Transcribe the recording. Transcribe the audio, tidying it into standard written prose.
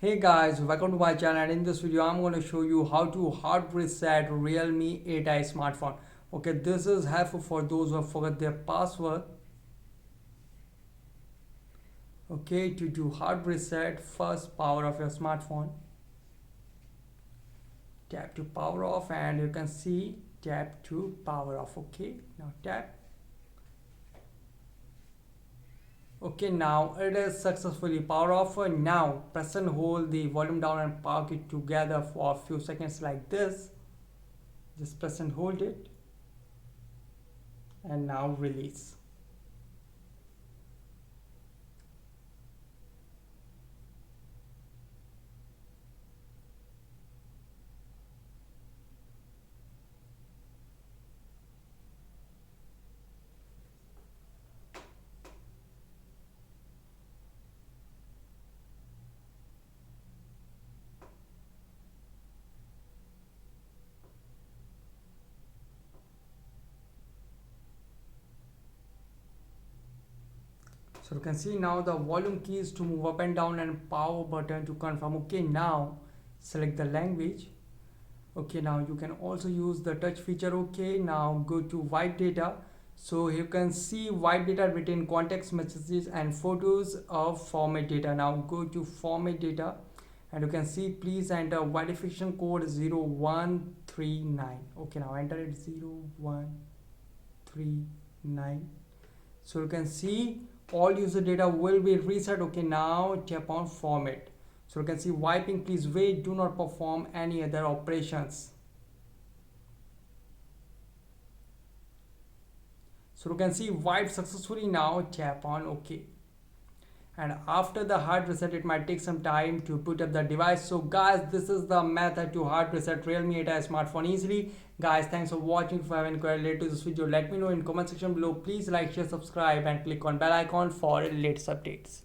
Hey guys, welcome to my channel, and in this video I'm going to show you how to hard reset Realme 8i smartphone. Okay, this is helpful for those who have forgot their password. Okay, to do hard reset, first power off your smartphone. Tap to power off and you can see tap to power off. Okay, now tap. Okay, now it is successfully power off. Now press and hold the volume down and power it together for a few seconds like this. Just press and hold it and now release. So you can see now the volume keys to move up and down and power button to confirm. Okay, now select the language. Okay, now you can also use the touch feature. Okay, now go to white data. So you can see white data written context messages and photos of format data. Now go to format data and you can see please enter verification code 0139. Okay, now enter it 0139. So you can see all user data will be reset. Okay, now tap on format. So you can see wiping, please wait, do not perform any other operations. So you can see wiped successfully. Now tap on OK. And after the hard reset, it might take some time to boot up the device. So guys, this is the method to hard reset Realme 8i smartphone easily. Guys, thanks for watching. If you have any query related to this video, let me know in comment section below. Please like, share, subscribe and click on bell icon for latest updates.